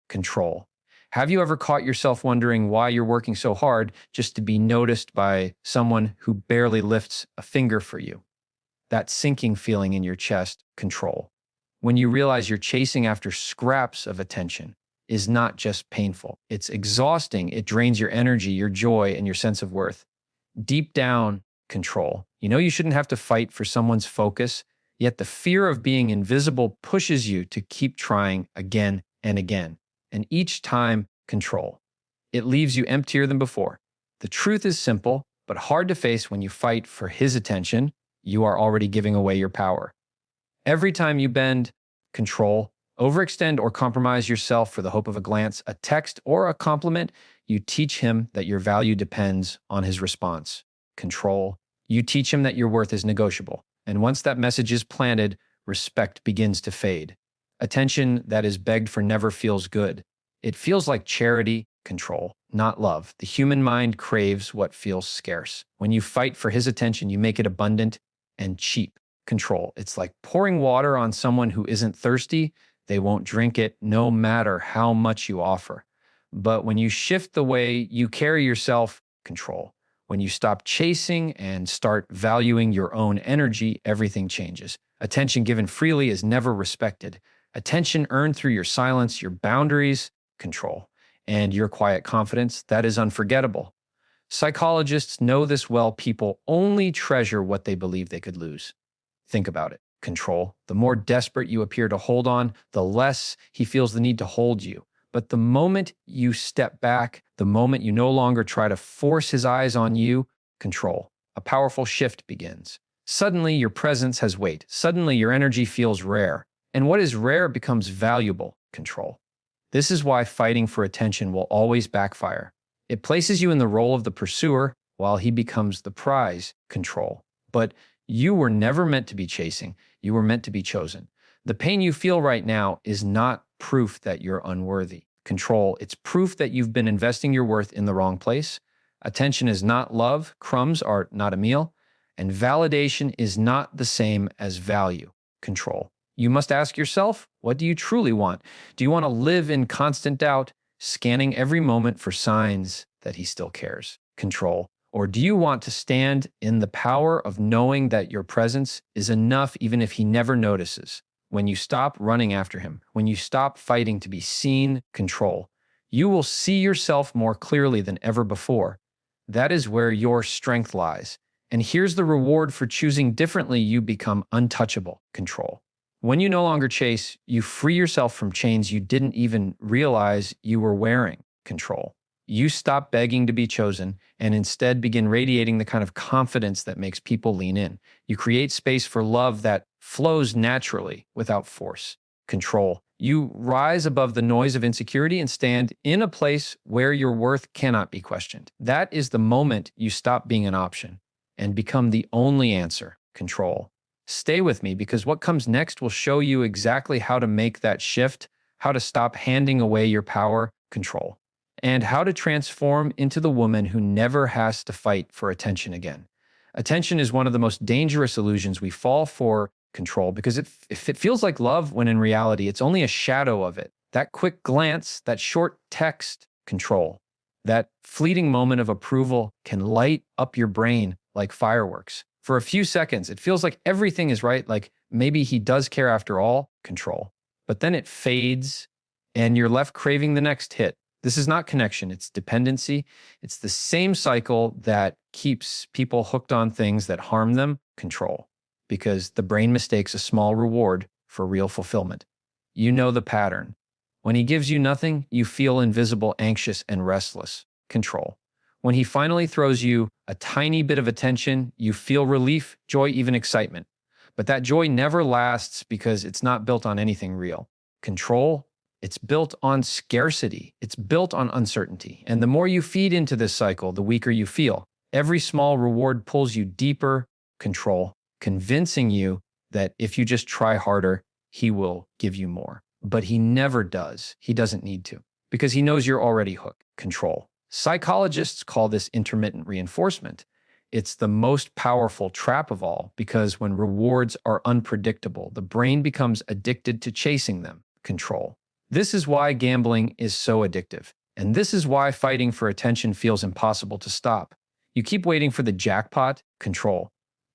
control. Have you ever caught yourself wondering why you're working so hard just to be noticed by someone who barely lifts a finger for you? That sinking feeling in your chest, control. When you realize you're chasing after scraps of attention is not just painful, it's exhausting. It drains your energy, your joy, and your sense of worth. Deep down, control. You know you shouldn't have to fight for someone's focus, yet the fear of being invisible pushes you to keep trying again and again. And each time, control. It leaves you emptier than before. The truth is simple, but hard to face. When you fight for his attention, you are already giving away your power. Every time you bend, control, overextend, or compromise yourself for the hope of a glance, a text, or a compliment, you teach him that your value depends on his response. Control. You teach him that your worth is negotiable. And once that message is planted, respect begins to fade. Attention that is begged for never feels good. It feels like charity, control, not love. The human mind craves what feels scarce. When you fight for his attention, you make it abundant and cheap. Control. It's like pouring water on someone who isn't thirsty. They won't drink it no matter how much you offer. But when you shift the way you carry yourself, control. When you stop chasing and start valuing your own energy, everything changes. Attention given freely is never respected. Attention earned through your silence, your boundaries, control, and your quiet confidence, that is unforgettable. Psychologists know this well. People only treasure what they believe they could lose. Think about it. Control. The more desperate you appear to hold on, the less he feels the need to hold you. But the moment you step back, the moment you no longer try to force his eyes on you, control. A powerful shift begins. Suddenly, your presence has weight. Suddenly, your energy feels rare. And what is rare becomes valuable, control. This is why fighting for attention will always backfire. It places you in the role of the pursuer while he becomes the prize, control. But you were never meant to be chasing. You were meant to be chosen. The pain you feel right now is not proof that you're unworthy. Control. It's proof that you've been investing your worth in the wrong place. Attention is not love. Crumbs are not a meal. And validation is not the same as value. Control. You must ask yourself, what do you truly want? Do you want to live in constant doubt, scanning every moment for signs that he still cares? Control. Or do you want to stand in the power of knowing that your presence is enough even if he never notices? When you stop running after him, when you stop fighting to be seen, control, you will see yourself more clearly than ever before. That is where your strength lies. And here's the reward for choosing differently. You become untouchable, control. When you no longer chase, you free yourself from chains you didn't even realize you were wearing, control. You stop begging to be chosen and instead begin radiating the kind of confidence that makes people lean in. You create space for love that flows naturally without force. Control. You rise above the noise of insecurity and stand in a place where your worth cannot be questioned. That is the moment you stop being an option and become the only answer. Control. Stay with me because what comes next will show you exactly how to make that shift, how to stop handing away your power, control, and how to transform into the woman who never has to fight for attention again. Attention is one of the most dangerous illusions. We fall for control because if it feels like love, when in reality, it's only a shadow of it. That quick glance, that short text, control, that fleeting moment of approval can light up your brain like fireworks. For a few seconds, it feels like everything is right, like maybe he does care after all, control. But then it fades and you're left craving the next hit. This is not connection, it's dependency. It's the same cycle that keeps people hooked on things that harm them, control, because the brain mistakes a small reward for real fulfillment. You know the pattern. When he gives you nothing, you feel invisible, anxious, and restless, control. When he finally throws you a tiny bit of attention, you feel relief, joy, even excitement. But that joy never lasts because it's not built on anything real. Control. It's built on scarcity. It's built on uncertainty. And the more you feed into this cycle, the weaker you feel. Every small reward pulls you deeper, control, convincing you that if you just try harder, he will give you more. But he never does. He doesn't need to because he knows you're already hooked, control. Psychologists call this intermittent reinforcement. It's the most powerful trap of all because when rewards are unpredictable, the brain becomes addicted to chasing them, control. This is why gambling is so addictive. And this is why fighting for attention feels impossible to stop. You keep waiting for the jackpot, control.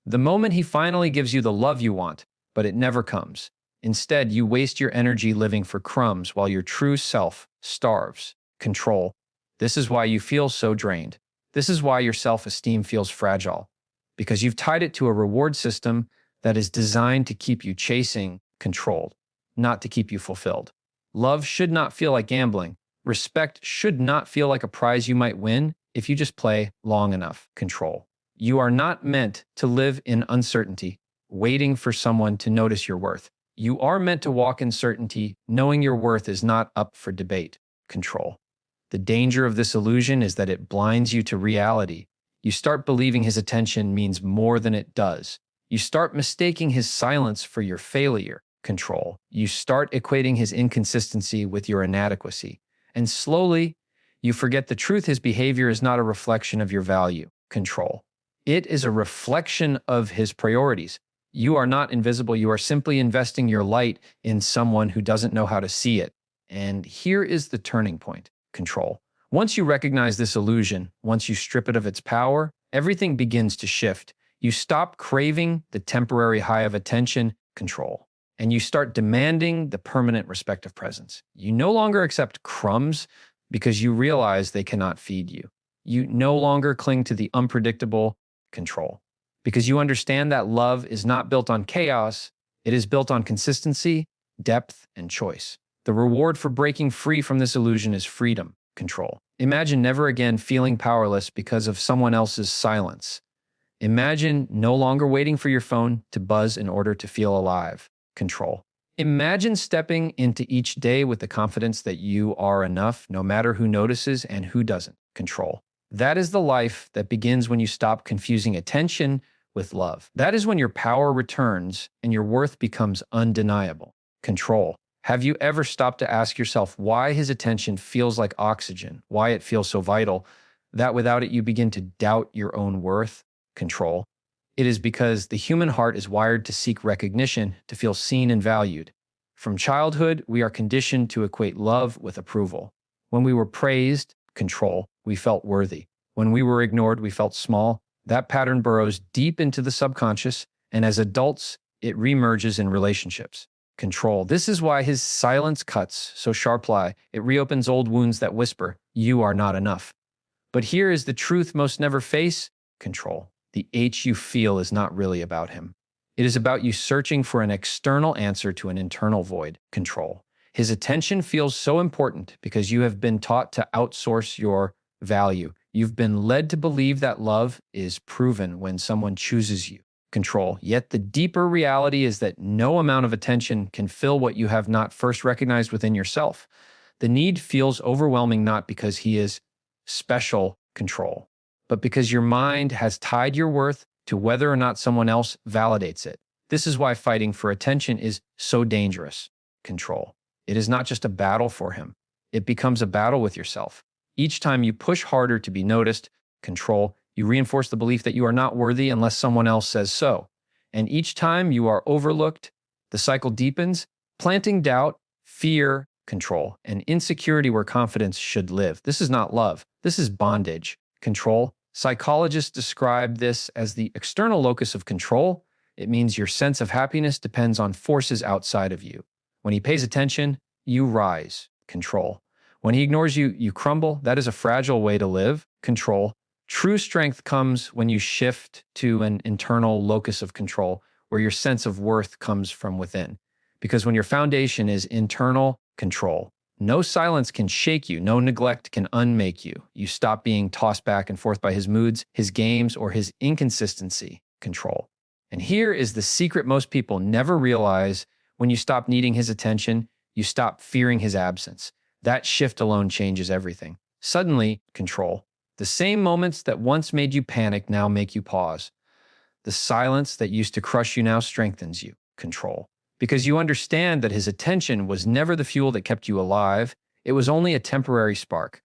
The moment he finally gives you the love you want, but it never comes. Instead, you waste your energy living for crumbs while your true self starves, control. This is why you feel so drained. This is why your self-esteem feels fragile, because you've tied it to a reward system that is designed to keep you chasing, controlled, not to keep you fulfilled. Love should not feel like gambling. Respect should not feel like a prize you might win if you just play long enough, control. You are not meant to live in uncertainty, waiting for someone to notice your worth. You are meant to walk in certainty, knowing your worth is not up for debate, control. The danger of this illusion is that it blinds you to reality. You start believing his attention means more than it does. You start mistaking his silence for your failure, control. You start equating his inconsistency with your inadequacy. And slowly, you forget the truth. His behavior is not a reflection of your value, control. It is a reflection of his priorities. You are not invisible. You are simply investing your light in someone who doesn't know how to see it. And here is the turning point, control. Once you recognize this illusion, once you strip it of its power, everything begins to shift. You stop craving the temporary high of attention, control, and you start demanding the permanent respect of presence. You no longer accept crumbs because you realize they cannot feed you. You no longer cling to the unpredictable, control, because you understand that love is not built on chaos, it is built on consistency, depth, and choice. The reward for breaking free from this illusion is freedom, control. Imagine never again feeling powerless because of someone else's silence. Imagine no longer waiting for your phone to buzz in order to feel alive, control. Imagine stepping into each day with the confidence that you are enough, no matter who notices and who doesn't, control. That is the life that begins when you stop confusing attention with love. That is when your power returns and your worth becomes undeniable, control. Have you ever stopped to ask yourself why his attention feels like oxygen, why it feels so vital, that without it you begin to doubt your own worth, control? It is because the human heart is wired to seek recognition, to feel seen and valued. From childhood, we are conditioned to equate love with approval. When we were praised, control, we felt worthy. When we were ignored, we felt small. That pattern burrows deep into the subconscious, and as adults, it reemerges in relationships. Control. This is why his silence cuts so sharply. It reopens old wounds that whisper, "You are not enough." But here is the truth most never face, control. The H you feel is not really about him. It is about you searching for an external answer to an internal void, control. His attention feels so important because you have been taught to outsource your value. You've been led to believe that love is proven when someone chooses you, control. Yet the deeper reality is that no amount of attention can fill what you have not first recognized within yourself. The need feels overwhelming not because he is special, control, but because your mind has tied your worth to whether or not someone else validates it. This is why fighting for attention is so dangerous, control. It is not just a battle for him. It becomes a battle with yourself. Each time you push harder to be noticed, control, you reinforce the belief that you are not worthy unless someone else says so. And each time you are overlooked, the cycle deepens, planting doubt, fear, control, and insecurity where confidence should live. This is not love. This is bondage, control. Psychologists describe this as the external locus of control. It means your sense of happiness depends on forces outside of you. When he pays attention, you rise, control. When he ignores you, you crumble. That is a fragile way to live, control. True strength comes when you shift to an internal locus of control, where your sense of worth comes from within. Because when your foundation is internal control, no silence can shake you, no neglect can unmake you. You stop being tossed back and forth by his moods, his games, or his inconsistency, control. And here is the secret most people never realize. When you stop needing his attention, you stop fearing his absence. That shift alone changes everything. Suddenly, control. The same moments that once made you panic now make you pause. The silence that used to crush you now strengthens you, control. Because you understand that his attention was never the fuel that kept you alive. It was only a temporary spark.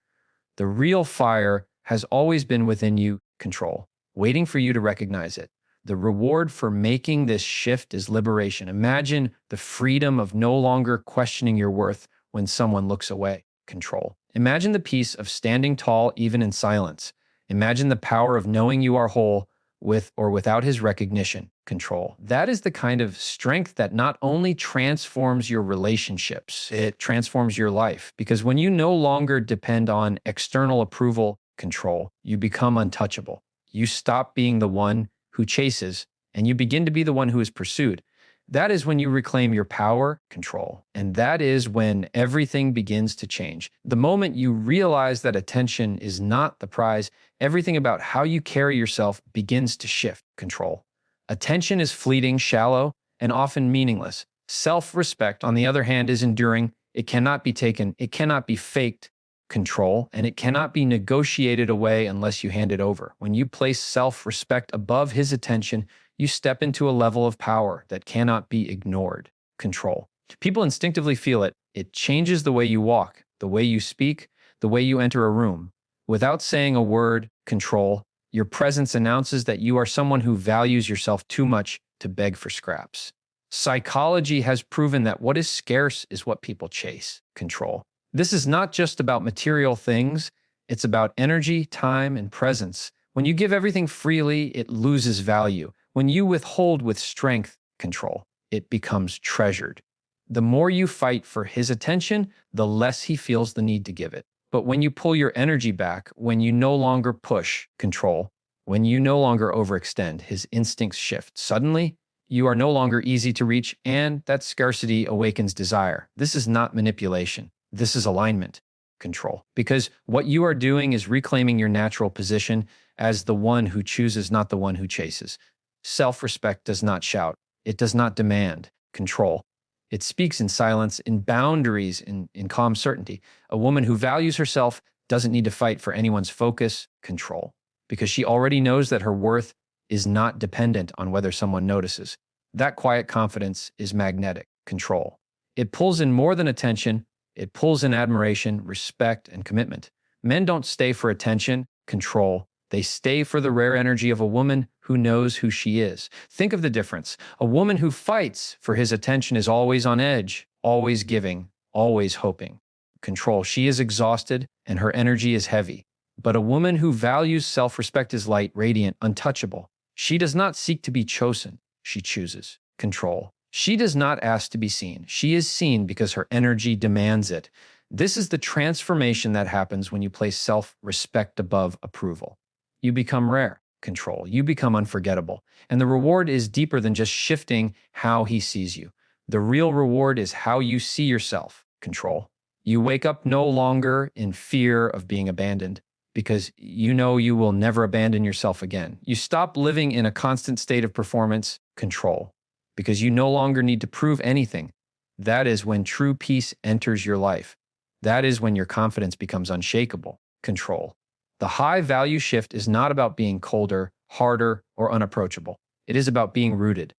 The real fire has always been within you, control, waiting for you to recognize it. The reward for making this shift is liberation. Imagine the freedom of no longer questioning your worth when someone looks away. Control. Imagine the peace of standing tall even in silence. Imagine the power of knowing you are whole with or without his recognition. Control. That is the kind of strength that not only transforms your relationships, it transforms your life. Because when you no longer depend on external approval, control, you become untouchable. You stop being the one who chases and you begin to be the one who is pursued. That is when you reclaim your power, control. And that is when everything begins to change. The moment you realize that attention is not the prize, everything about how you carry yourself begins to shift, control. Attention is fleeting, shallow, and often meaningless. Self-respect, on the other hand, is enduring. It cannot be taken, it cannot be faked, control, and it cannot be negotiated away unless you hand it over. When you place self-respect above his attention, you step into a level of power that cannot be ignored. Control. People instinctively feel it. It changes the way you walk, the way you speak, the way you enter a room. Without saying a word, control, your presence announces that you are someone who values yourself too much to beg for scraps. Psychology has proven that what is scarce is what people chase. Control. This is not just about material things, it's about energy, time, and presence. When you give everything freely, it loses value. When you withhold with strength, control, it becomes treasured. The more you fight for his attention, the less he feels the need to give it. But when you pull your energy back, when you no longer push, control, when you no longer overextend, his instincts shift. Suddenly, you are no longer easy to reach, and that scarcity awakens desire. This is not manipulation. This is alignment, control. Because what you are doing is reclaiming your natural position as the one who chooses, not the one who chases. Self-respect does not shout. It does not demand control. It speaks in silence, in boundaries, in calm certainty. A woman who values herself doesn't need to fight for anyone's focus, control, because she already knows that her worth is not dependent on whether someone notices. That quiet confidence is magnetic, control. It pulls in more than attention. It pulls in admiration, respect, and commitment. Men don't stay for attention, control. They stay for the rare energy of a woman who knows who she is. Think of the difference. A woman who fights for his attention is always on edge, always giving, always hoping. Control. She is exhausted and her energy is heavy. But a woman who values self-respect is light, radiant, untouchable. She does not seek to be chosen. She chooses. Control. She does not ask to be seen. She is seen because her energy demands it. This is the transformation that happens when you place self-respect above approval. You become rare, control. You become unforgettable. And the reward is deeper than just shifting how he sees you. The real reward is how you see yourself, control. You wake up no longer in fear of being abandoned because you know you will never abandon yourself again. You stop living in a constant state of performance, control, because you no longer need to prove anything. That is when true peace enters your life. That is when your confidence becomes unshakable, control. The high value shift is not about being colder, harder, or unapproachable. It is about being rooted.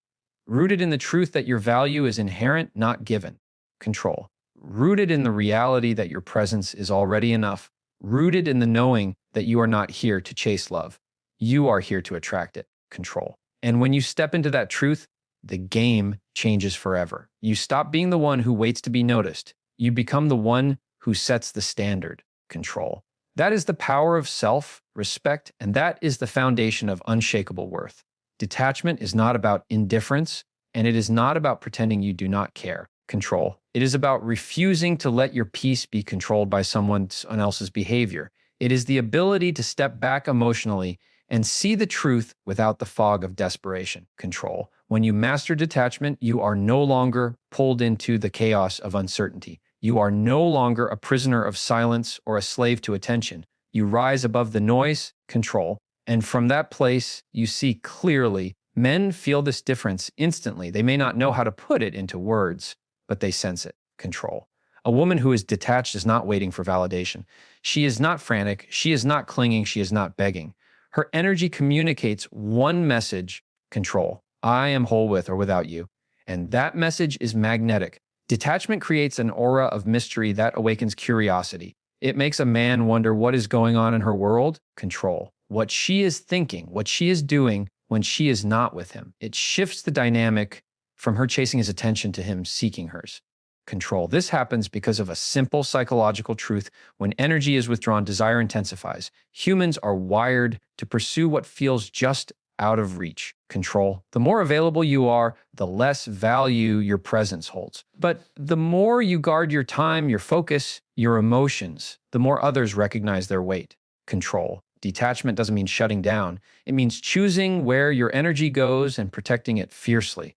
Rooted in the truth that your value is inherent, not given. Control. Rooted in the reality that your presence is already enough. Rooted in the knowing that you are not here to chase love. You are here to attract it. Control. And when you step into that truth, the game changes forever. You stop being the one who waits to be noticed. You become the one who sets the standard. Control. That is the power of self-respect, and that is the foundation of unshakable worth. Detachment is not about indifference, and it is not about pretending you do not care. Control. It is about refusing to let your peace be controlled by someone else's behavior. It is the ability to step back emotionally and see the truth without the fog of desperation. Control. When you master detachment, you are no longer pulled into the chaos of uncertainty. You are no longer a prisoner of silence or a slave to attention. You rise above the noise, control, and from that place, you see clearly. Men feel this difference instantly. They may not know how to put it into words, but they sense it, control. A woman who is detached is not waiting for validation. She is not frantic. She is not clinging. She is not begging. Her energy communicates one message, control. I am whole with or without you. And that message is magnetic. Detachment creates an aura of mystery that awakens curiosity. It makes a man wonder what is going on in her world, control. What she is thinking, what she is doing when she is not with him. It shifts the dynamic from her chasing his attention to him seeking hers. control. This happens because of a simple psychological truth. When energy is withdrawn, desire intensifies. Humans are wired to pursue what feels just out of reach. Control. The more available you are, the less value your presence holds. But the more you guard your time, your focus, your emotions, the more others recognize their weight. Control. Detachment doesn't mean shutting down. It means choosing where your energy goes and protecting it fiercely.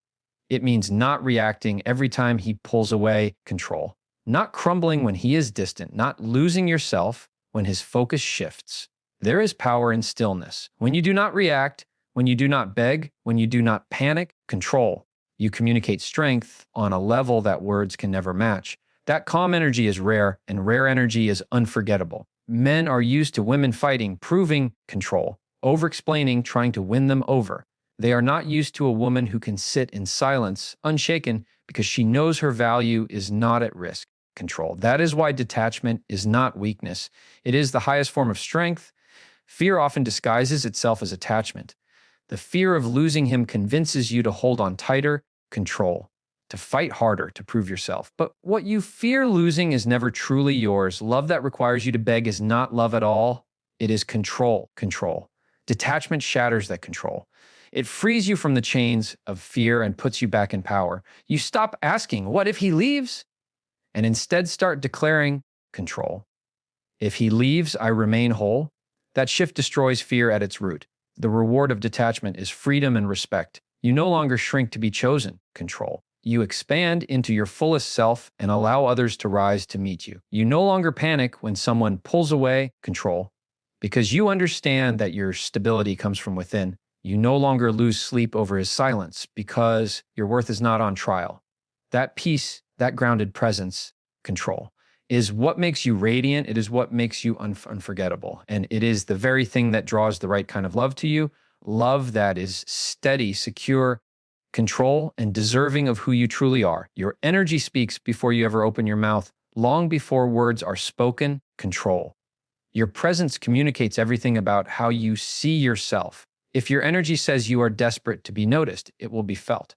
It means not reacting every time he pulls away. Control. Not crumbling when he is distant, not losing yourself when his focus shifts. There is power in stillness. When you do not react, when you do not beg, when you do not panic, control. You communicate strength on a level that words can never match. That calm energy is rare, and rare energy is unforgettable. Men are used to women fighting, proving control, over-explaining, trying to win them over. They are not used to a woman who can sit in silence, unshaken, because she knows her value is not at risk. Control. That is why detachment is not weakness. It is the highest form of strength. Fear often disguises itself as attachment. The fear of losing him convinces you to hold on tighter. Control. To fight harder to prove yourself. But what you fear losing is never truly yours. Love that requires you to beg is not love at all. It is control. Control. Detachment shatters that control. It frees you from the chains of fear and puts you back in power. You stop asking, what if he leaves? And instead start declaring control. If he leaves, I remain whole. That shift destroys fear at its root. The reward of detachment is freedom and respect. You no longer shrink to be chosen. Control. You expand into your fullest self and allow others to rise to meet you. You no longer panic when someone pulls away. Control. Because you understand that your stability comes from within. You no longer lose sleep over his silence because your worth is not on trial. That peace, that grounded presence, control, is what makes you radiant. It is what makes you unforgettable. And it is the very thing that draws the right kind of love to you. Love that is steady, secure, control, and deserving of who you truly are. Your energy speaks before you ever open your mouth, long before words are spoken. Control. Your presence communicates everything about how you see yourself. If your energy says you are desperate to be noticed, it will be felt.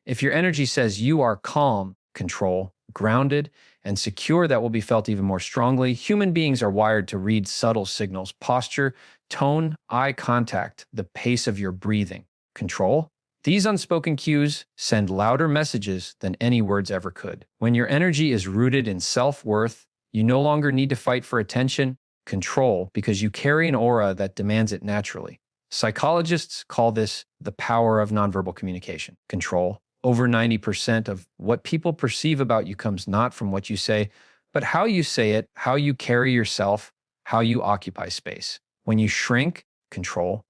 If your energy says you are calm, control, grounded, and secure, that will be felt even more strongly. Human beings are wired to read subtle signals: posture, tone, eye contact, the pace of your breathing. Control. These unspoken cues send louder messages than any words ever could. When your energy is rooted in self-worth, you no longer need to fight for attention. Control, because you carry an aura that demands it naturally. Psychologists call this the power of nonverbal communication. Control. Over 90% of what people perceive about you comes not from what you say, but how you say it, how you carry yourself, how you occupy space. When you shrink, control.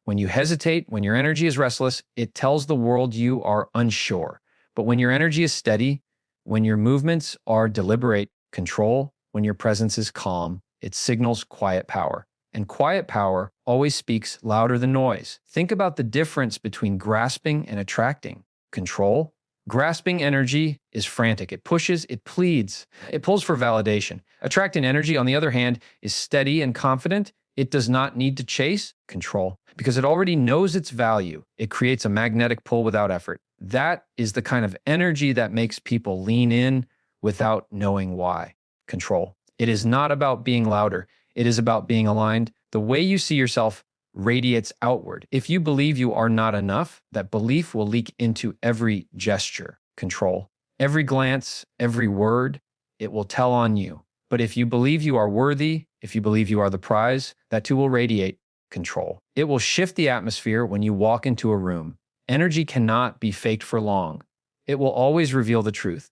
When you hesitate, when your energy is restless, it tells the world you are unsure. But when your energy is steady, when your movements are deliberate, control. When your presence is calm, it signals quiet power. And quiet power always speaks louder than noise. Think about the difference between grasping and attracting. Control. Grasping energy is frantic. It pushes, it pleads, it pulls for validation. Attracting energy, on the other hand, is steady and confident. It does not need to chase. Control. Because it already knows its value. It creates a magnetic pull without effort. That is the kind of energy that makes people lean in without knowing why. Control. It is not about being louder. It is about being aligned. The way you see yourself radiates outward. If you believe you are not enough, that belief will leak into every gesture. Control. Every glance, every word, it will tell on you. But if you believe you are worthy, if you believe you are the prize, that too will radiate. Control. It will shift the atmosphere when you walk into a room. Energy cannot be faked for long. It will always reveal the truth.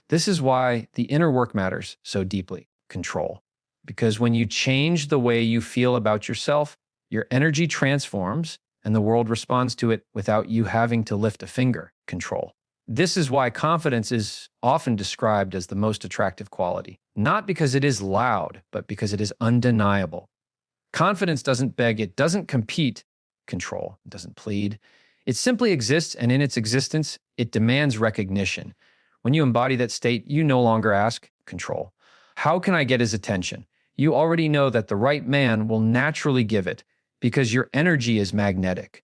This is why the inner work matters so deeply. Control. Because when you change the way you feel about yourself, your energy transforms and the world responds to it without you having to lift a finger. Control. This is why confidence is often described as the most attractive quality. Not because it is loud, but because it is undeniable. Confidence doesn't beg, it doesn't compete. Control. It doesn't plead. It simply exists, and in its existence, it demands recognition. When you embody that state, you no longer ask. Control. How can I get his attention? You already know that the right man will naturally give it because your energy is magnetic.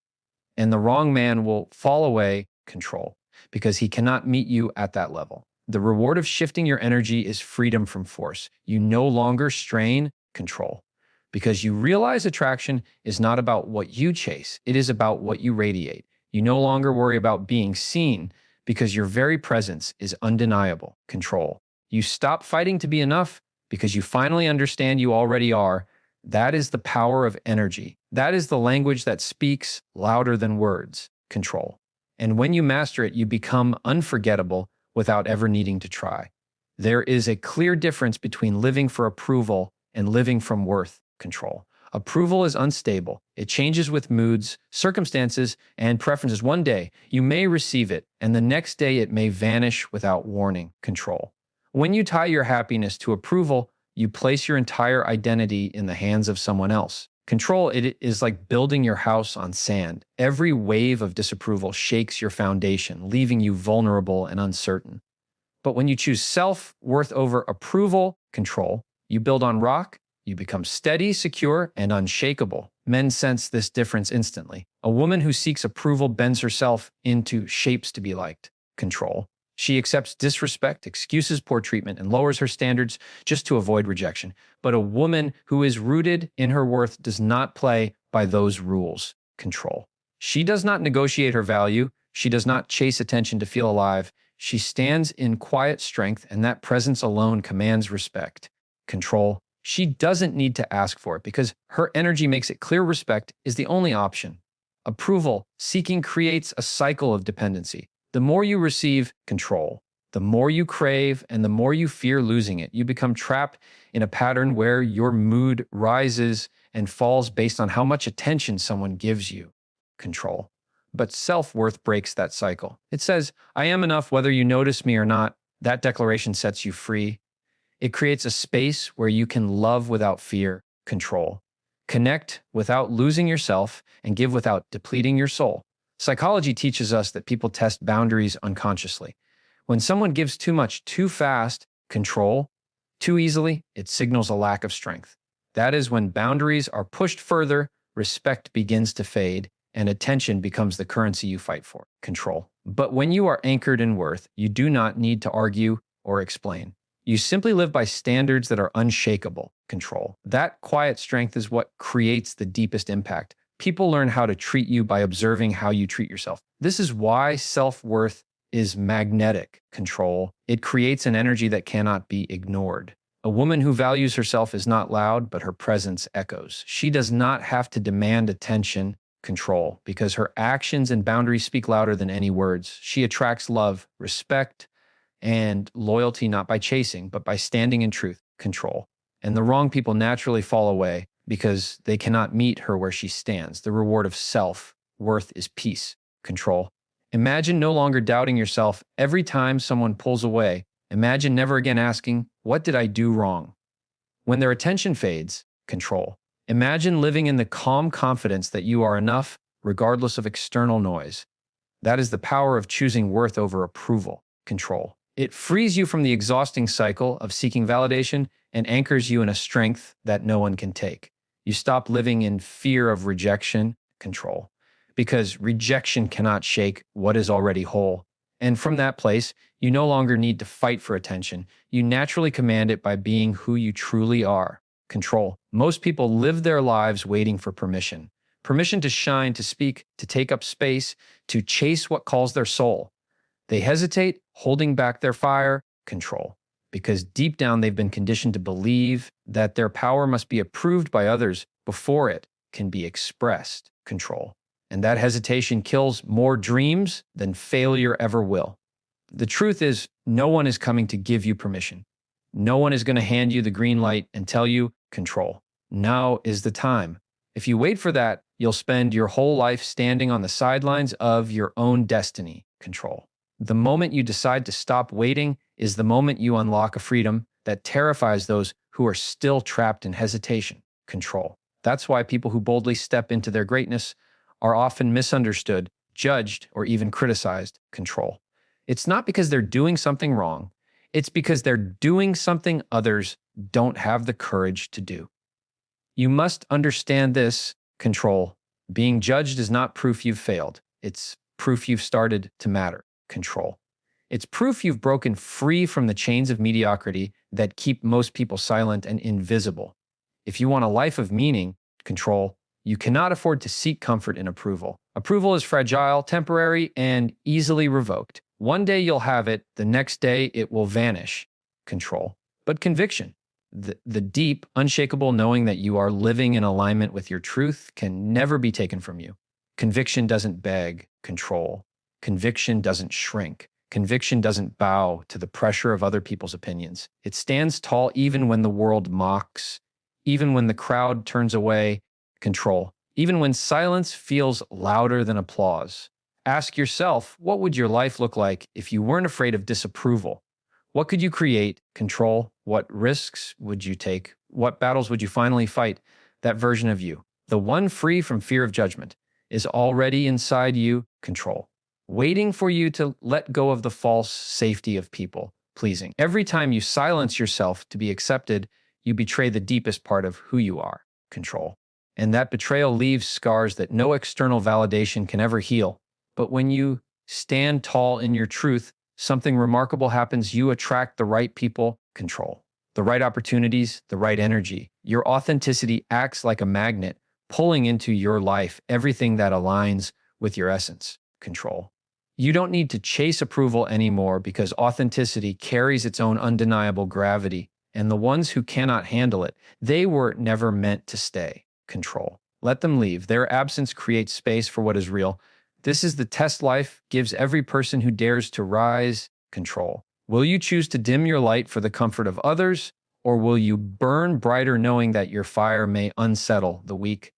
And the wrong man will fall away. Control. Because he cannot meet you at that level. The reward of shifting your energy is freedom from force. You no longer strain control because you realize attraction is not about what you chase, it is about what you radiate. You no longer worry about being seen because your very presence is undeniable control. You stop fighting to be enough because you finally understand you already are. That is the power of energy. That is the language that speaks louder than words control. And when you master it, you become unforgettable without ever needing to try. There is a clear difference between living for approval and living from worth control. Approval is unstable. It changes with moods, circumstances, and preferences. One day, you may receive it, and the next day it may vanish without warning control. When you tie your happiness to approval, you place your entire identity in the hands of someone else. Control, it is like building your house on sand. Every wave of disapproval shakes your foundation, leaving you vulnerable and uncertain. But when you choose self-worth over approval, control, you build on rock, you become steady, secure, and unshakable. Men sense this difference instantly. A woman who seeks approval bends herself into shapes to be liked. Control. She accepts disrespect, excuses poor treatment, and lowers her standards just to avoid rejection. But a woman who is rooted in her worth does not play by those rules. Control. She does not negotiate her value. She does not chase attention to feel alive. She stands in quiet strength, and that presence alone commands respect. Control. She doesn't need to ask for it because her energy makes it clear respect is the only option. Approval seeking creates a cycle of dependency. The more you receive control, the more you crave, and the more you fear losing it. You become trapped in a pattern where your mood rises and falls based on how much attention someone gives you. Control. But self-worth breaks that cycle. It says, I am enough whether you notice me or not. That declaration sets you free. It creates a space where you can love without fear, control, connect without losing yourself, and give without depleting your soul. Psychology teaches us that people test boundaries unconsciously. When someone gives too much too fast, control, too easily, it signals a lack of strength. That is when boundaries are pushed further, respect begins to fade, and attention becomes the currency you fight for, control. But when you are anchored in worth, you do not need to argue or explain. You simply live by standards that are unshakable, control. That quiet strength is what creates the deepest impact. People learn how to treat you by observing how you treat yourself. This is why self-worth is magnetic control. It creates an energy that cannot be ignored. A woman who values herself is not loud, but her presence echoes. She does not have to demand attention, control, because her actions and boundaries speak louder than any words. She attracts love, respect, and loyalty not by chasing, but by standing in truth, control. And the wrong people naturally fall away because they cannot meet her where she stands. The reward of self-worth is peace, control. Imagine no longer doubting yourself every time someone pulls away. Imagine never again asking, what did I do wrong? When their attention fades, control. Imagine living in the calm confidence that you are enough regardless of external noise. That is the power of choosing worth over approval, control. It frees you from the exhausting cycle of seeking validation and anchors you in a strength that no one can take. You stop living in fear of rejection, control, because rejection cannot shake what is already whole. And from that place, you no longer need to fight for attention. You naturally command it by being who you truly are, control. Most people live their lives waiting for permission. Permission to shine, to speak, to take up space, to chase what calls their soul. They hesitate, holding back their fire, control, because deep down they've been conditioned to believe that their power must be approved by others before it can be expressed, control. And that hesitation kills more dreams than failure ever will. The truth is, no one is coming to give you permission. No one is going to hand you the green light and tell you, control. Now is the time. If you wait for that, you'll spend your whole life standing on the sidelines of your own destiny, control. The moment you decide to stop waiting is the moment you unlock a freedom that terrifies those who are still trapped in hesitation, control. That's why people who boldly step into their greatness are often misunderstood, judged, or even criticized, control. It's not because they're doing something wrong. It's because they're doing something others don't have the courage to do. You must understand this, control. Being judged is not proof you've failed. It's proof you've started to matter. Control. It's proof you've broken free from the chains of mediocrity that keep most people silent and invisible. If you want a life of meaning, control, you cannot afford to seek comfort in approval. Approval is fragile, temporary, and easily revoked. One day you'll have it, the next day it will vanish. Control. But conviction, the deep, unshakable knowing that you are living in alignment with your truth, can never be taken from you. Conviction doesn't beg control. Conviction doesn't shrink. Conviction doesn't bow to the pressure of other people's opinions. It stands tall even when the world mocks, even when the crowd turns away. Control. Even when silence feels louder than applause. Ask yourself, what would your life look like if you weren't afraid of disapproval? What could you create, control? What risks would you take? What battles would you finally fight? That version of you, the one free from fear of judgment, is already inside you, control, waiting for you to let go of the false safety of people pleasing. Every time you silence yourself to be accepted, you betray the deepest part of who you are, control. And that betrayal leaves scars that no external validation can ever heal. But when you stand tall in your truth, something remarkable happens. You attract the right people, control, the right opportunities, the right energy. Your authenticity acts like a magnet, pulling into your life everything that aligns with your essence, control. You don't need to chase approval anymore because authenticity carries its own undeniable gravity. And the ones who cannot handle it, they were never meant to stay, control. Let them leave. Their absence creates space for what is real. This is the test life gives every person who dares to rise, control. Will you choose to dim your light for the comfort of others, or will you burn brighter knowing that your fire may unsettle the weak?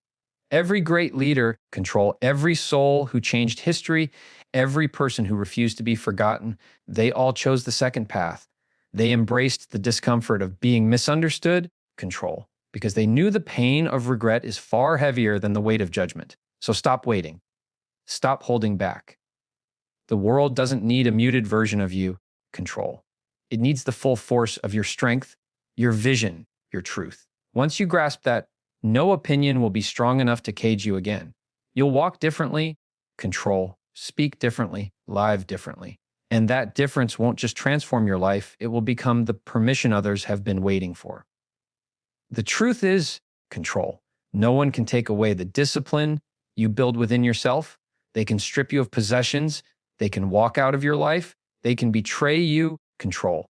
Every great leader, control, every soul who changed history, every person who refused to be forgotten, they all chose the second path. They embraced the discomfort of being misunderstood, control, because they knew the pain of regret is far heavier than the weight of judgment. So stop waiting. Stop holding back. The world doesn't need a muted version of you, control. It needs the full force of your strength, your vision, your truth. Once you grasp that, no opinion will be strong enough to cage you again. You'll walk differently, control, speak differently, live differently. And that difference won't just transform your life, it will become the permission others have been waiting for. The truth is control. No one can take away the discipline you build within yourself. They can strip you of possessions. They can walk out of your life. They can betray you, control.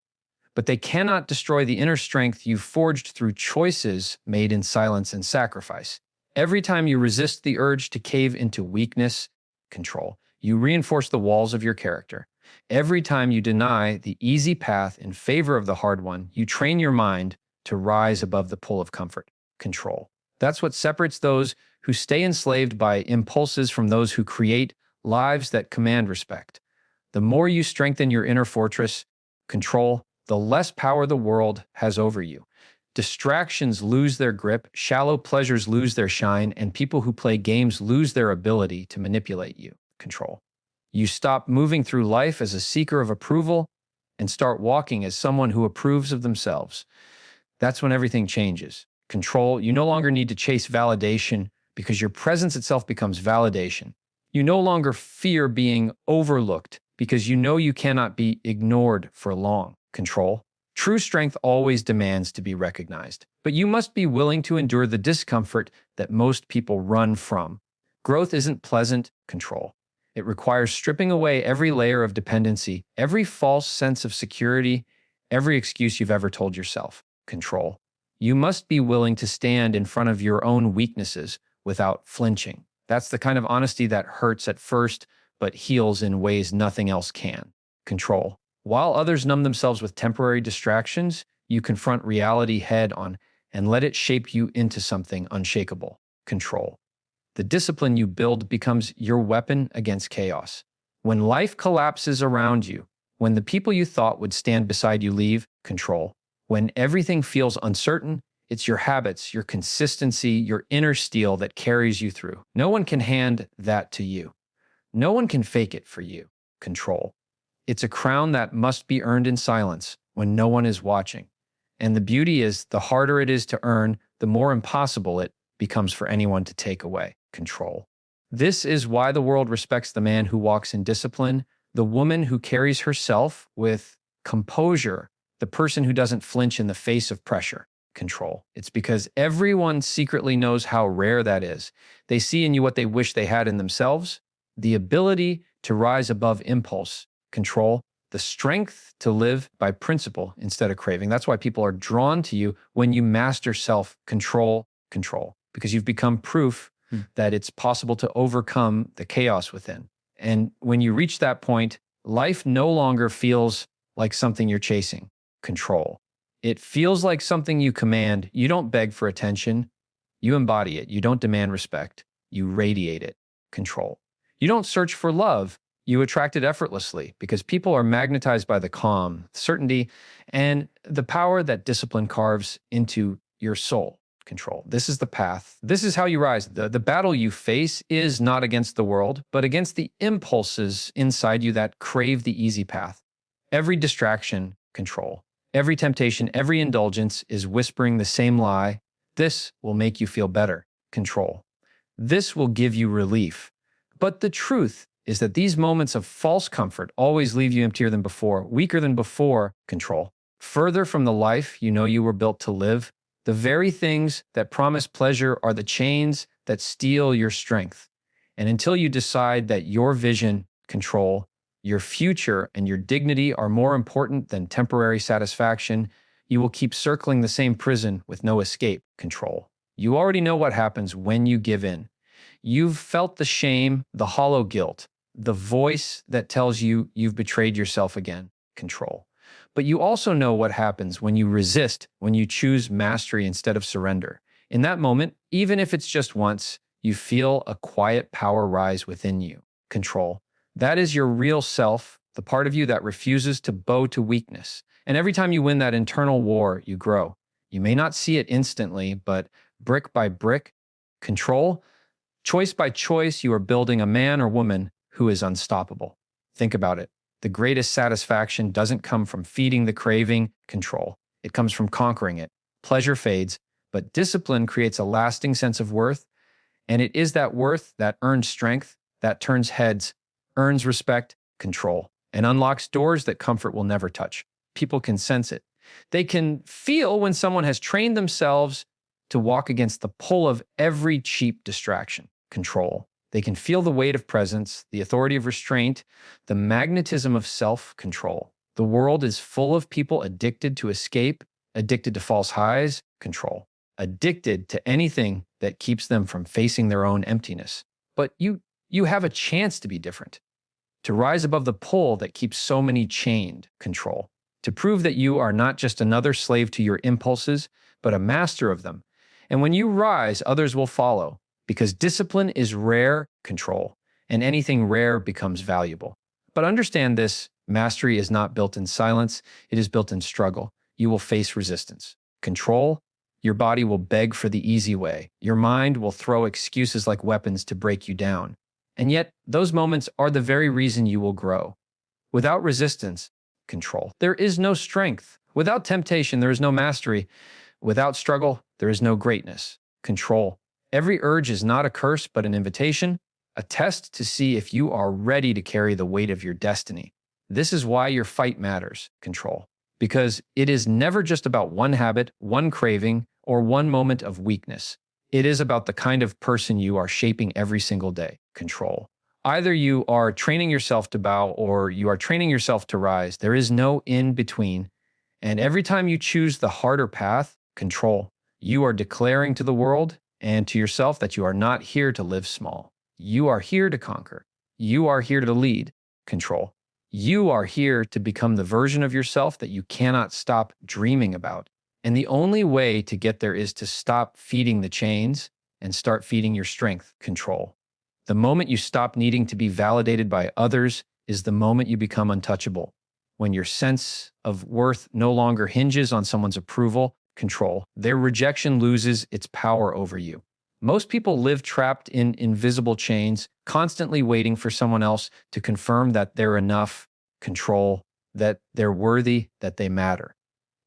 But they cannot destroy the inner strength you forged through choices made in silence and sacrifice. Every time you resist the urge to cave into weakness, control, you reinforce the walls of your character. Every time you deny the easy path in favor of the hard one, you train your mind to rise above the pull of comfort, control. That's what separates those who stay enslaved by impulses from those who create lives that command respect. The more you strengthen your inner fortress, control, the less power the world has over you. Distractions lose their grip, shallow pleasures lose their shine, and people who play games lose their ability to manipulate you, control. You stop moving through life as a seeker of approval and start walking as someone who approves of themselves. That's when everything changes. Control, you no longer need to chase validation because your presence itself becomes validation. You no longer fear being overlooked because you know you cannot be ignored for long. Control. True strength always demands to be recognized, but you must be willing to endure the discomfort that most people run from. Growth isn't pleasant, control. It requires stripping away every layer of dependency, every false sense of security, every excuse you've ever told yourself, control. You must be willing to stand in front of your own weaknesses without flinching. That's the kind of honesty that hurts at first, but heals in ways nothing else can. Control. While others numb themselves with temporary distractions, you confront reality head on and let it shape you into something unshakable. Control. The discipline you build becomes your weapon against chaos. When life collapses around you, when the people you thought would stand beside you leave, control. When everything feels uncertain, it's your habits, your consistency, your inner steel that carries you through. No one can hand that to you. No one can fake it for you. Control. It's a crown that must be earned in silence when no one is watching. And the beauty is, the harder it is to earn, the more impossible it becomes for anyone to take away. Control. This is why the world respects the man who walks in discipline, The woman who carries herself with composure, the person who doesn't flinch in the face of pressure. Control. It's because everyone secretly knows how rare that is. They see in you what they wish they had in themselves, the ability to rise above impulse. Control. The strength to live by principle instead of craving. That's why people are drawn to you when you master self-control, because you've become proof that it's possible to overcome the chaos within. And when you reach that point, life no longer feels like something you're chasing. Control. It feels like something you command. You don't beg for attention. You embody it. You don't demand respect. You radiate it. Control. You don't search for love. You attract it effortlessly because people are magnetized by the calm, certainty, and the power that discipline carves into your soul. Control. This is the path. This is how you rise. The battle you face is not against the world, but against the impulses inside you that crave the easy path. Every distraction, control. Every temptation, every indulgence is whispering the same lie. This will make you feel better. Control. This will give you relief. But the truth is that these moments of false comfort always leave you emptier than before, weaker than before. Control. Further from the life you know you were built to live. The very things that promise pleasure are the chains that steal your strength. And until you decide that your vision, control, your future, and your dignity are more important than temporary satisfaction, you will keep circling the same prison with no escape. Control. You already know what happens when you give in. You've felt the shame, the hollow guilt, the voice that tells you you've betrayed yourself again. Control. But you also know what happens when you resist, when you choose mastery instead of surrender. In that moment, even if it's just once, you feel a quiet power rise within you. Control. That is your real self, the part of you that refuses to bow to weakness. And every time you win that internal war, you grow. You may not see it instantly, but brick by brick, control, choice by choice, you are building a man or woman who is unstoppable. Think about it. The greatest satisfaction doesn't come from feeding the craving, control. It comes from conquering it. Pleasure fades, but discipline creates a lasting sense of worth. And it is that worth that earns strength, that turns heads, earns respect, control, and unlocks doors that comfort will never touch. People can sense it. They can feel when someone has trained themselves to walk against the pull of every cheap distraction, control. They can feel the weight of presence, the authority of restraint, the magnetism of self-control. The world is full of people addicted to escape, addicted to false highs, control, addicted to anything that keeps them from facing their own emptiness. But you have a chance to be different, to rise above the pull that keeps so many chained, control, to prove that you are not just another slave to your impulses, but a master of them. And when you rise, others will follow, because discipline is rare, control, and anything rare becomes valuable. But understand this, mastery is not built in silence, it is built in struggle. You will face resistance. Control, your body will beg for the easy way. Your mind will throw excuses like weapons to break you down. And yet, those moments are the very reason you will grow. Without resistance, control, there is no strength. Without temptation, there is no mastery. Without struggle, there is no greatness. Control. Every urge is not a curse, but an invitation, a test to see if you are ready to carry the weight of your destiny. This is why your fight matters, control. Because it is never just about one habit, one craving, or one moment of weakness. It is about the kind of person you are shaping every single day, control. Either you are training yourself to bow or you are training yourself to rise. There is no in between. And every time you choose the harder path, control, you are declaring to the world and to yourself that you are not here to live small. You are here to conquer. You are here to lead, control. You are here to become the version of yourself that you cannot stop dreaming about. And the only way to get there is to stop feeding the chains and start feeding your strength, control. The moment you stop needing to be validated by others is the moment you become untouchable. When your sense of worth no longer hinges on someone's approval, control, their rejection loses its power over you. Most people live trapped in invisible chains, constantly waiting for someone else to confirm that they're enough, control, that they're worthy, that they matter.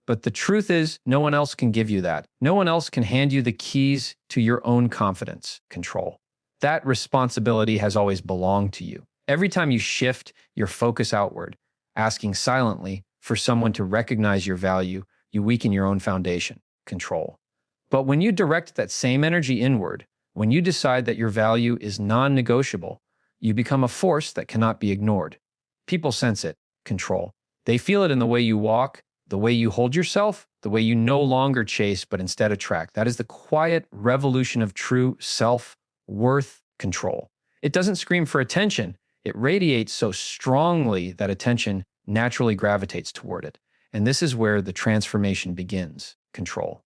But the truth is, no one else can give you that. No one else can hand you the keys to your own confidence, control. That responsibility has always belonged to you. Every time you shift your focus outward, asking silently for someone to recognize your value, you weaken your own foundation, control. But when you direct that same energy inward, when you decide that your value is non negotiable, you become a force that cannot be ignored. People sense it, control. They feel it in the way you walk, the way you hold yourself, the way you no longer chase but instead attract. That is the quiet revolution of true self worth control. It doesn't scream for attention, it radiates so strongly that attention naturally gravitates toward it. And this is where the transformation begins, control.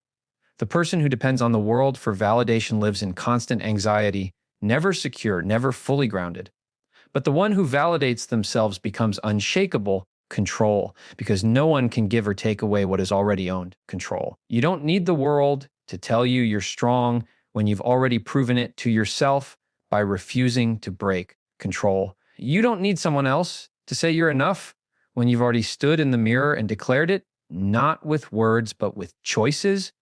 The person who depends on the world for validation lives in constant anxiety, never secure, never fully grounded. But the one who validates themselves becomes unshakable, control, because no one can give or take away what is already owned, control. You don't need the world to tell you you're strong when you've already proven it to yourself by refusing to break, control. You don't need someone else to say you're enough when you've already stood in the mirror and declared it, not with words, but with choices,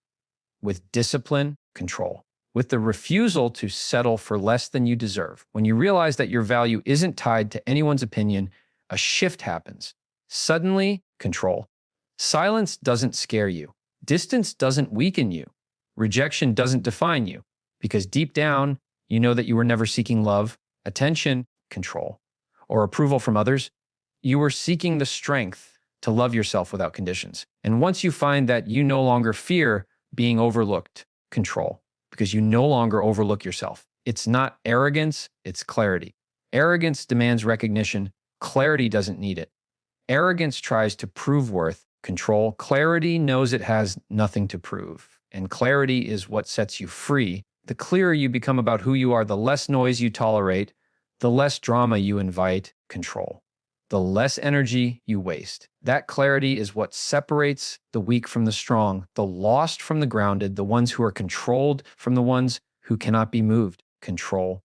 with discipline, control, with the refusal to settle for less than you deserve. When you realize that your value isn't tied to anyone's opinion, a shift happens. Suddenly, control. Silence doesn't scare you. Distance doesn't weaken you. Rejection doesn't define you, because deep down, you know that you were never seeking love, attention, control, or approval from others. You were seeking the strength to love yourself without conditions. And once you find that, you no longer fear being overlooked, control, because you no longer overlook yourself. It's not arrogance, it's clarity. Arrogance demands recognition. Clarity doesn't need it. Arrogance tries to prove worth, control. Clarity knows it has nothing to prove. And clarity is what sets you free. The clearer you become about who you are, the less noise you tolerate, the less drama you invite, control. The less energy you waste. That clarity is what separates the weak from the strong, the lost from the grounded, the ones who are controlled from the ones who cannot be moved, control.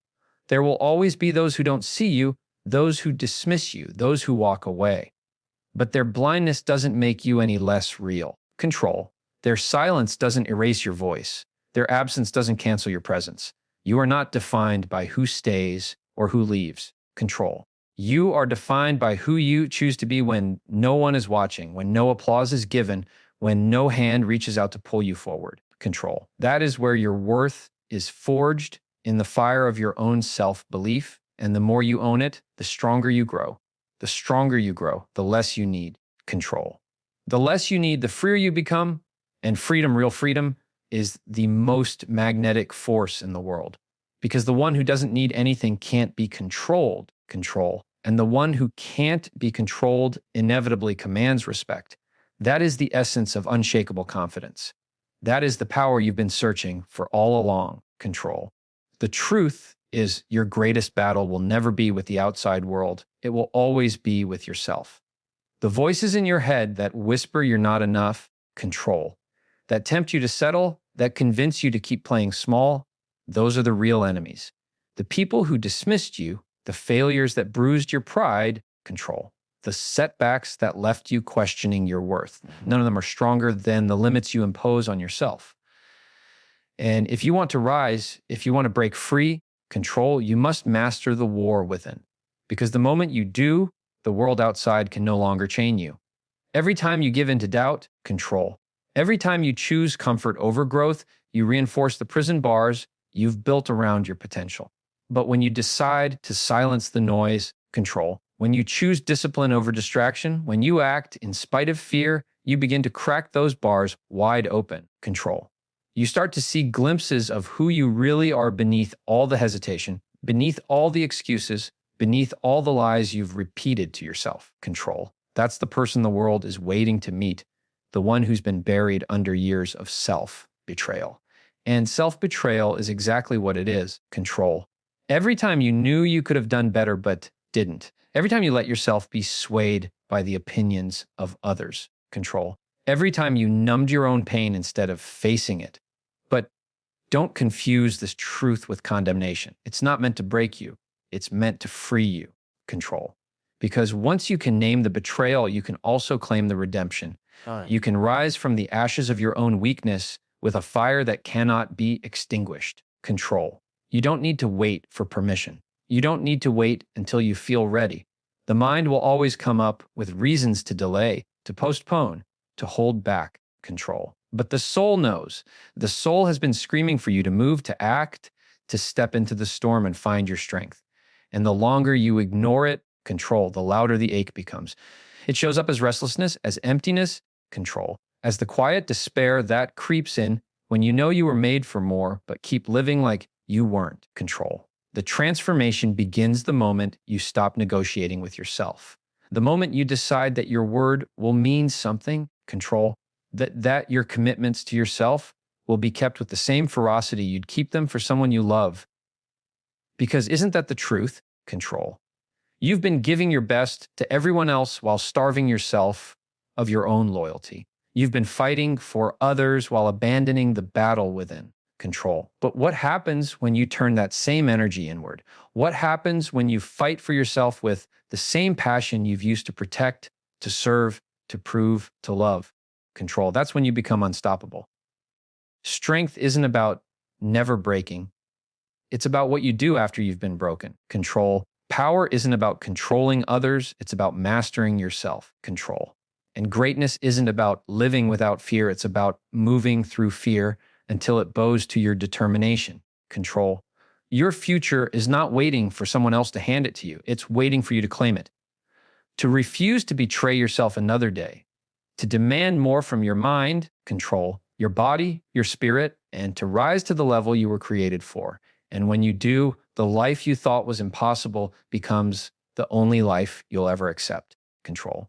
There will always be those who don't see you, those who dismiss you, those who walk away. But their blindness doesn't make you any less real, control. Their silence doesn't erase your voice. Their absence doesn't cancel your presence. You are not defined by who stays or who leaves, control. You are defined by who you choose to be when no one is watching, when no applause is given, when no hand reaches out to pull you forward, control. That is where your worth is forged in the fire of your own self-belief. And the more you own it, the stronger you grow. The stronger you grow, the less you need control. The less you need, the freer you become. And freedom, real freedom, is the most magnetic force in the world. Because the one who doesn't need anything can't be controlled, control. And the one who can't be controlled inevitably commands respect. That is the essence of unshakable confidence. That is the power you've been searching for all along, control. The truth is your greatest battle will never be with the outside world. It will always be with yourself. The voices in your head that whisper you're not enough, control. That tempt you to settle, that convince you to keep playing small, those are the real enemies. The people who dismissed you, the failures that bruised your pride, control. The setbacks that left you questioning your worth. None of them are stronger than the limits you impose on yourself. And if you want to rise, if you want to break free, control, you must master the war within. Because the moment you do, the world outside can no longer chain you. Every time you give in to doubt, control. Every time you choose comfort over growth, you reinforce the prison bars you've built around your potential. But when you decide to silence the noise, control. When you choose discipline over distraction, when you act in spite of fear, you begin to crack those bars wide open, control. You start to see glimpses of who you really are beneath all the hesitation, beneath all the excuses, beneath all the lies you've repeated to yourself, control. That's the person the world is waiting to meet, the one who's been buried under years of self-betrayal. And self-betrayal is exactly what it is, control. Every time you knew you could have done better but didn't. Every time you let yourself be swayed by the opinions of others, control. Every time you numbed your own pain instead of facing it. But don't confuse this truth with condemnation. It's not meant to break you. It's meant to free you, control. Because once you can name the betrayal, you can also claim the redemption. You can rise from the ashes of your own weakness with a fire that cannot be extinguished, control. You don't need to wait for permission. You don't need to wait until you feel ready. The mind will always come up with reasons to delay, to postpone, to hold back control. But the soul knows. The soul has been screaming for you to move, to act, to step into the storm and find your strength. And the longer you ignore it, control, the louder the ache becomes. It shows up as restlessness, as emptiness, control, as the quiet despair that creeps in when you know you were made for more, but keep living like you weren't, control. The transformation begins the moment you stop negotiating with yourself. The moment you decide that your word will mean something, control, that your commitments to yourself will be kept with the same ferocity you'd keep them for someone you love. Because isn't that the truth? Control. You've been giving your best to everyone else while starving yourself of your own loyalty. You've been fighting for others while abandoning the battle within. Control. But what happens when you turn that same energy inward? What happens when you fight for yourself with the same passion you've used to protect, to serve, to prove, to love? Control. That's when you become unstoppable. Strength isn't about never breaking. It's about what you do after you've been broken. Control. Power isn't about controlling others. It's about mastering yourself. Control. And greatness isn't about living without fear. It's about moving through fear until it bows to your determination. Control. Your future is not waiting for someone else to hand it to you. It's waiting for you to claim it. To refuse to betray yourself another day. To demand more from your mind, control, your body, your spirit, and to rise to the level you were created for. And when you do, the life you thought was impossible becomes the only life you'll ever accept. Control.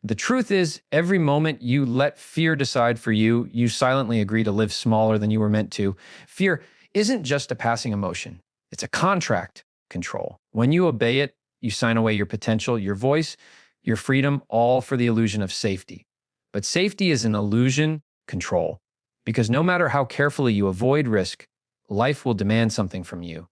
The truth is, every moment you let fear decide for you, you silently agree to live smaller than you were meant to. Fear isn't just a passing emotion. It's a contract. Control. When you obey it, you sign away your potential, your voice, your freedom, all for the illusion of safety. But safety is an illusion. Control. Because no matter how carefully you avoid risk, life will demand something from you.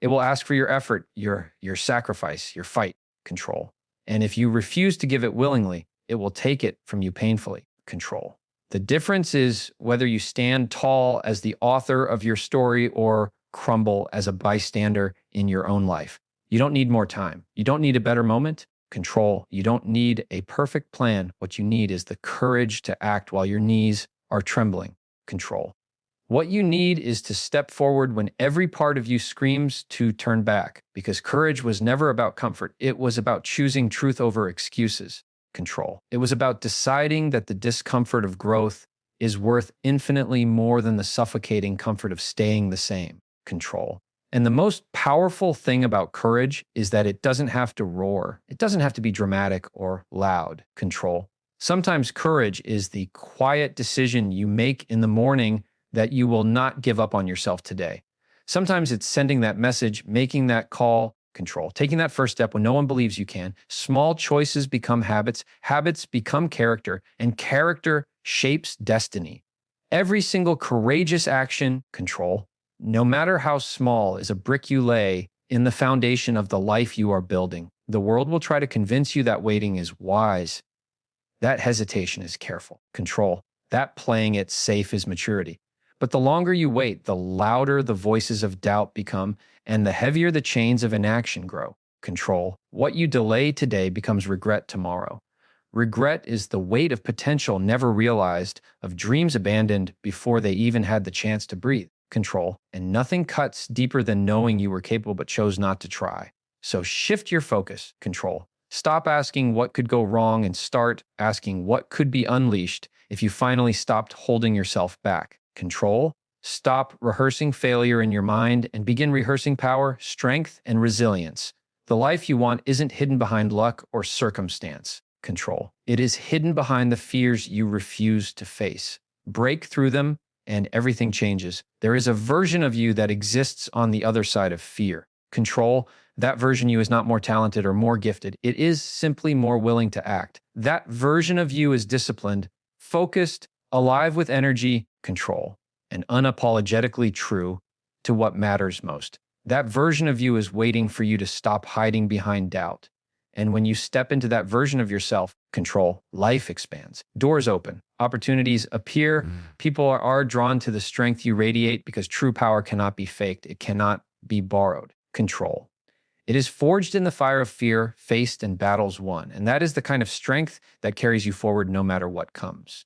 It will ask for your effort, your sacrifice, your fight. Control. And if you refuse to give it willingly, it will take it from you painfully. Control. The difference is whether you stand tall as the author of your story or crumble as a bystander in your own life. You don't need more time. You don't need a better moment. Control. You don't need a perfect plan. What you need is the courage to act while your knees are trembling. Control. What you need is to step forward when every part of you screams to turn back, because courage was never about comfort. It was about choosing truth over excuses. Control. It was about deciding that the discomfort of growth is worth infinitely more than the suffocating comfort of staying the same. Control. And the most powerful thing about courage is that it doesn't have to roar. It doesn't have to be dramatic or loud. Control. Sometimes courage is the quiet decision you make in the morning that you will not give up on yourself today. Sometimes it's sending that message, making that call. Control. Taking that first step when no one believes you can. Small choices become habits. Habits become character, and character shapes destiny. Every single courageous action, control, no matter how small, is a brick you lay in the foundation of the life you are building. The world will try to convince you that waiting is wise. That hesitation is careful. Control. That playing it safe is maturity. But the longer you wait, the louder the voices of doubt become, and the heavier the chains of inaction grow. Control. What you delay today becomes regret tomorrow. Regret is the weight of potential never realized, of dreams abandoned before they even had the chance to breathe. Control. And nothing cuts deeper than knowing you were capable but chose not to try. So shift your focus. Control. Stop asking what could go wrong and start asking what could be unleashed if you finally stopped holding yourself back. Control. Stop rehearsing failure in your mind and begin rehearsing power, strength, and resilience. The life you want isn't hidden behind luck or circumstance. Control. It is hidden behind the fears you refuse to face. Break through them, and everything changes. There is a version of you that exists on the other side of fear. Control. That version of you is not more talented or more gifted. It is simply more willing to act. That version of you is disciplined, focused, alive with energy, control, and unapologetically true to what matters most. That version of you is waiting for you to stop hiding behind doubt. And when you step into that version of yourself, control, life expands. Doors open, opportunities appear. People are drawn to the strength you radiate because true power cannot be faked. It cannot be borrowed. Control. It is forged in the fire of fear, faced and battles won. And that is the kind of strength that carries you forward no matter what comes.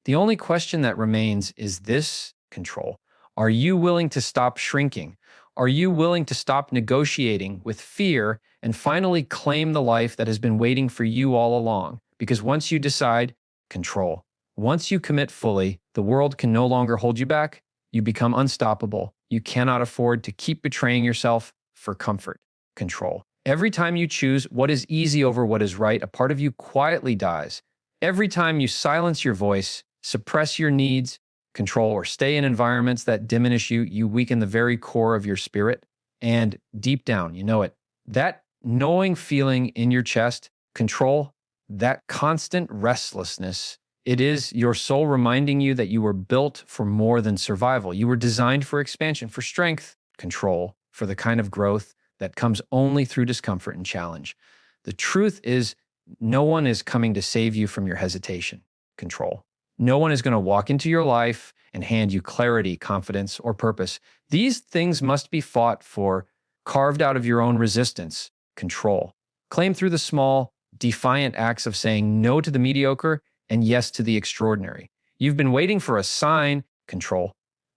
The only question that remains is this: control. Are you willing to stop shrinking? Are you willing to stop negotiating with fear and finally claim the life that has been waiting for you all along? Because once you decide, control. Once you commit fully, the world can no longer hold you back. You become unstoppable. You cannot afford to keep betraying yourself for comfort. Control. Every time you choose what is easy over what is right, a part of you quietly dies. Every time you silence your voice, suppress your needs, control, or stay in environments that diminish you, you weaken the very core of your spirit. And deep down, you know it. That knowing feeling in your chest, control, that constant restlessness, it is your soul reminding you that you were built for more than survival. You were designed for expansion, for strength, control, for the kind of growth that comes only through discomfort and challenge. The truth is, no one is coming to save you from your hesitation, control. No one is going to walk into your life and hand you clarity, confidence, or purpose. These things must be fought for, carved out of your own resistance, control. Claim through the small, defiant acts of saying no to the mediocre and yes to the extraordinary. You've been waiting for a sign, control.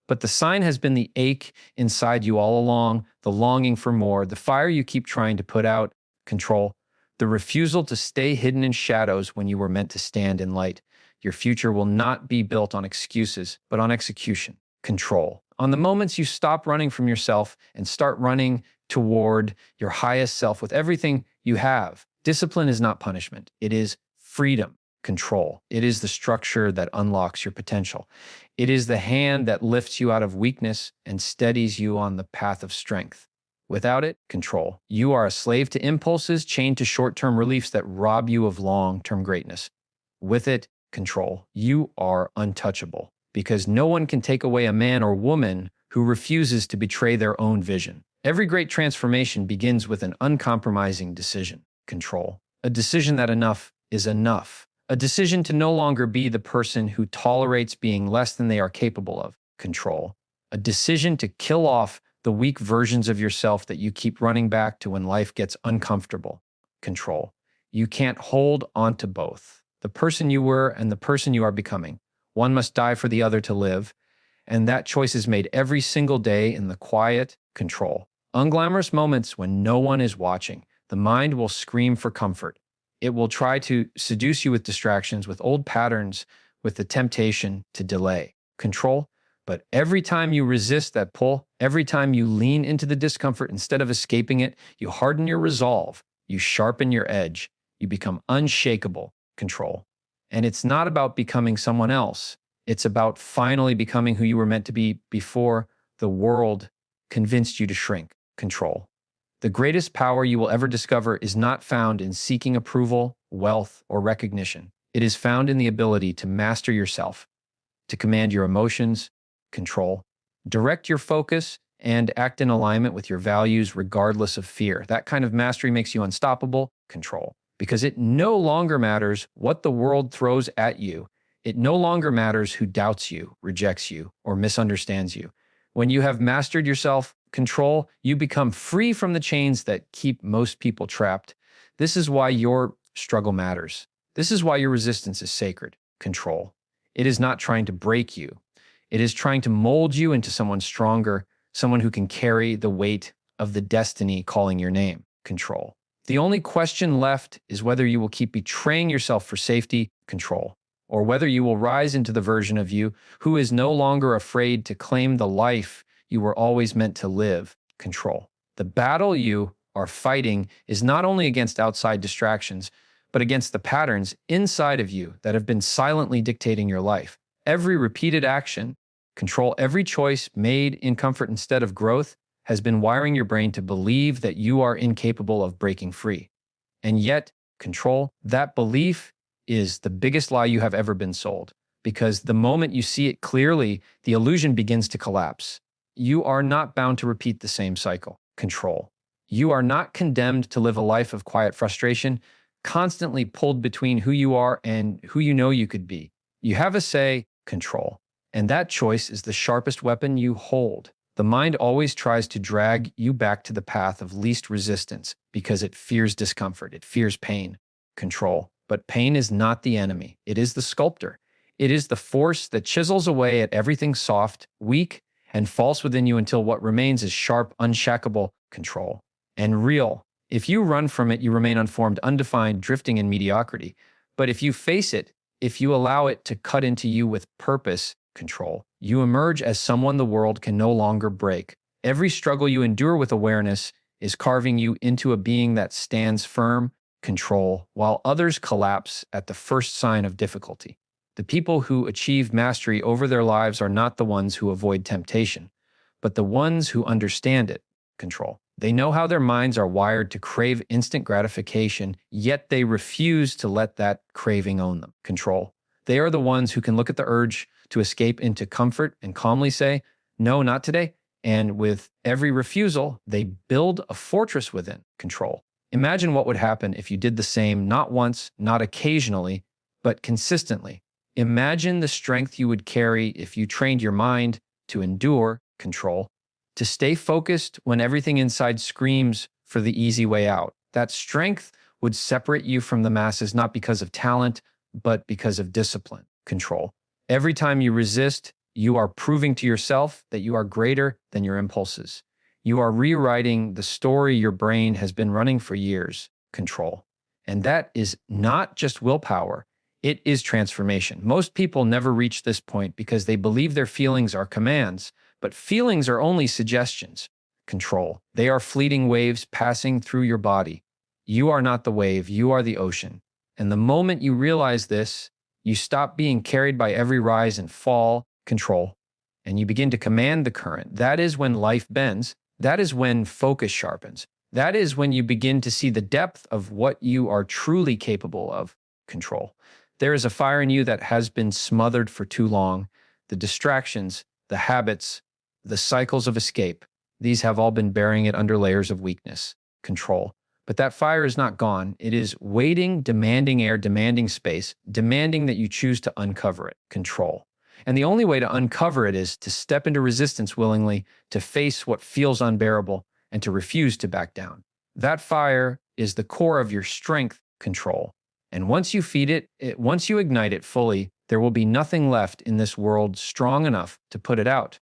But the sign has been the ache inside you all along, the longing for more, the fire you keep trying to put out, control. The refusal to stay hidden in shadows when you were meant to stand in light. Your future will not be built on excuses, but on execution, control. On the moments you stop running from yourself and start running toward your highest self with everything you have. Discipline is not punishment. It is freedom, control. It is the structure that unlocks your potential. It is the hand that lifts you out of weakness and steadies you on the path of strength. Without it, control. You are a slave to impulses chained to short-term reliefs that rob you of long-term greatness. With it, control. You are untouchable because no one can take away a man or woman who refuses to betray their own vision. Every great transformation begins with an uncompromising decision, control. A decision that enough is enough. A decision to no longer be the person who tolerates being less than they are capable of, control. A decision to kill off the weak versions of yourself that you keep running back to when life gets uncomfortable, control. You can't hold on to both. The person you were and the person you are becoming. One must die for the other to live, and that choice is made every single day in the quiet, control. Unglamorous moments when no one is watching. The mind will scream for comfort. It will try to seduce you with distractions, with old patterns, with the temptation to delay, control. But every time you resist that pull, every time you lean into the discomfort instead of escaping it, you harden your resolve, you sharpen your edge, you become unshakable, control. And it's not about becoming someone else. It's about finally becoming who you were meant to be before the world convinced you to shrink, control. The greatest power you will ever discover is not found in seeking approval, wealth, or recognition. It is found in the ability to master yourself, to command your emotions, control, direct your focus, and act in alignment with your values regardless of fear. That kind of mastery makes you unstoppable, control, because it no longer matters what the world throws at you. It no longer matters who doubts you, rejects you, or misunderstands you. When you have mastered yourself, control, you become free from the chains that keep most people trapped. This is why your struggle matters. This is why your resistance is sacred, control. It is not trying to break you. It is trying to mold you into someone stronger, someone who can carry the weight of the destiny calling your name, control. The only question left is whether you will keep betraying yourself for safety, control, or whether you will rise into the version of you who is no longer afraid to claim the life you were always meant to live, control. The battle you are fighting is not only against outside distractions, but against the patterns inside of you that have been silently dictating your life. Every repeated action, control, every choice made in comfort instead of growth has been wiring your brain to believe that you are incapable of breaking free. And yet, control, that belief is the biggest lie you have ever been sold. Because the moment you see it clearly, the illusion begins to collapse. You are not bound to repeat the same cycle, control. You are not condemned to live a life of quiet frustration, constantly pulled between who you are and who you know you could be. You have a say, control. And that choice is the sharpest weapon you hold. The mind always tries to drag you back to the path of least resistance because it fears discomfort, it fears pain, control. But pain is not the enemy, it is the sculptor. It is the force that chisels away at everything soft, weak, and false within you until what remains is sharp, unshackable control and real. If you run from it, you remain unformed, undefined, drifting in mediocrity. But if you face it, if you allow it to cut into you with purpose, control, you emerge as someone the world can no longer break. Every struggle you endure with awareness is carving you into a being that stands firm, control, while others collapse at the first sign of difficulty. The people who achieve mastery over their lives are not the ones who avoid temptation, but the ones who understand it, control. They know how their minds are wired to crave instant gratification, yet they refuse to let that craving own them, control. They are the ones who can look at the urge to escape into comfort and calmly say, no, not today. And with every refusal, they build a fortress within, control. Imagine what would happen if you did the same, not once, not occasionally, but consistently. Imagine the strength you would carry if you trained your mind to endure, control, to stay focused when everything inside screams for the easy way out. That strength would separate you from the masses, not because of talent, but because of discipline, control. Every time you resist, you are proving to yourself that you are greater than your impulses. You are rewriting the story your brain has been running for years, control. And that is not just willpower, it is transformation. Most people never reach this point because they believe their feelings are commands, but feelings are only suggestions, control. They are fleeting waves passing through your body. You are not the wave, you are the ocean. And the moment you realize this, you stop being carried by every rise and fall, control, and you begin to command the current. That is when life bends. That is when focus sharpens. That is when you begin to see the depth of what you are truly capable of, control. There is a fire in you that has been smothered for too long. The distractions, the habits, the cycles of escape, these have all been burying it under layers of weakness, control. But that fire is not gone. It is waiting, demanding air, demanding space, demanding that you choose to uncover it, control. And the only way to uncover it is to step into resistance willingly, to face what feels unbearable, and to refuse to back down. That fire is the core of your strength, control. And once you feed it, once you ignite it fully, there will be nothing left in this world strong enough to put it out.